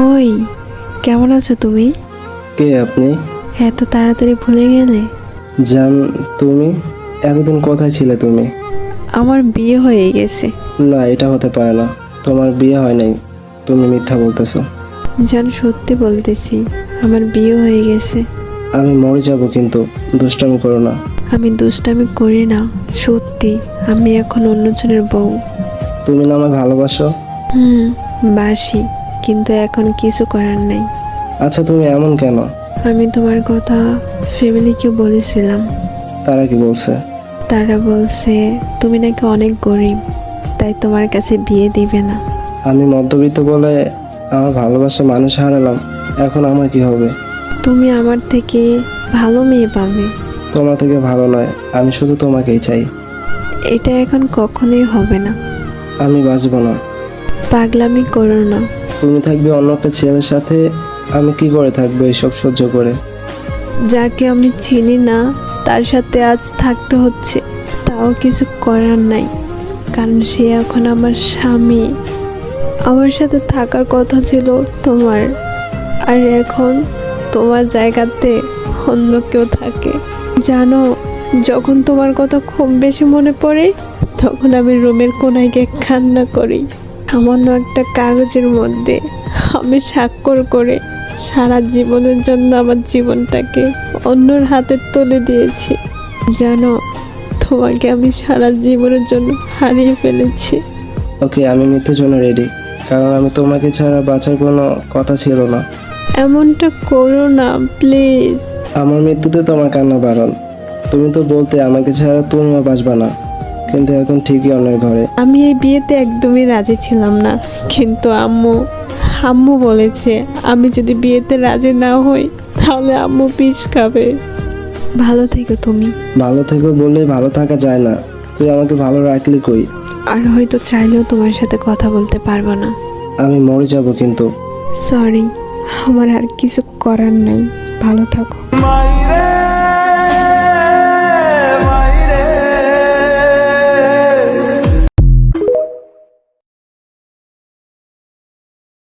ওই, কেমন আছো তুমি? কে আপনি? এত তাড়াতাড়ি ভুলে গেলে? জান, তুমি এতদিন কোথায় ছিলে তুমি? আমার বিয়ে হয়ে গেছে। না, এটা হতে পারে না। তোমার বিয়ে হয় নাই, তুমি মিথ্যা বলতেছো। জান, সত্যি বলতেছি, আমার বিয়ে হয়ে গেছে। আমি মরে যাব, কিন্তু দুষ্টামি করো না। আমি দুষ্টামি করি না, সত্যি। আমি এখন অন্যজনের বউ। তুমি না আমায় ভালোবাসো? বাসি, কিন্তু এখন কিছু করার নাই। আচ্ছা, তুমি এমন কেন? আমি তোমার কথা ফ্যামিলিকে বলেছিলাম। তারা কি বলছে? তারা বলছে তুমি নাকি অনেক গরিব, তাই তোমার কাছে বিয়ে দিবে না। আমি মধ্যবিত্ত বলে আমার ভালোবাসা মানুষ হারালাম, এখন আমার কি হবে? তুমি আমার থেকে ভালো মেয়ে পাবে। তোমার থেকে ভালো নয়, আমি শুধু তোমাকেই চাই। এটা এখন কখনোই হবে না। আমি বাঁচবো না। পাগলামি করো না। তুমি থাকবে অন্য একটা ছেলের সাথে, আমি কি করে থাকবো এইসব সহ্য করে? যাকে আমি চিনি না তার সাথে আজ থাকতে হচ্ছে, তাও কিছু করার নাই, কারণ সে এখন আমার স্বামী। আমার সাথে থাকার কথা ছিল তোমার, আর এখন তোমার জায়গাতে অন্য কেউ থাকে। জানো, যখন তোমার কথা খুব বেশি মনে পড়ে, তখন আমি রুমের কোনায় গিয়ে কান্না করি। সামান্য একটা কাগজের মধ্যে আমি স্বাক্ষর করে সারা জীবনের জন্য আমার জীবনটাকে অন্যর হাতে তুলে দিয়েছি। জানো, তোমাকে আমি সারা জীবনের জন্য হারিয়ে ফেলেছি। ওকে, আমি মৃত্যুর জন্য রেডি, কারণ আমি তোমাকে ছাড়া বাঁচার কোনো কথা ছিল না। এমনটা করো না প্লিজ। আমার মৃত্যুতে তোমার কান্না বারণ। তুমি তো বলতে আমাকে ছাড়া তুমিও বাঁচবা না, কিন্তু এখন ঠিকই অন্যের ঘরে। আমি এই বিয়েতে একদমই রাজি ছিলাম না, কিন্তু আম্মু বলেছে আমি যদি বিয়েতে রাজি না হই তাহলে আম্মু পিস খাবে। ভালো থেকো তুমি। ভালো থেকে বললে ভালো থাকা যায় না। তুই আমাকে ভালো রাখলি কই? আর হয়তো চাইলেও তোমার সাথে কথা বলতে পারবো না। আমি মরে যাব, কিন্তু সরি, আমার আর কিছু করার নাই। ভালো থাকো। মাইরে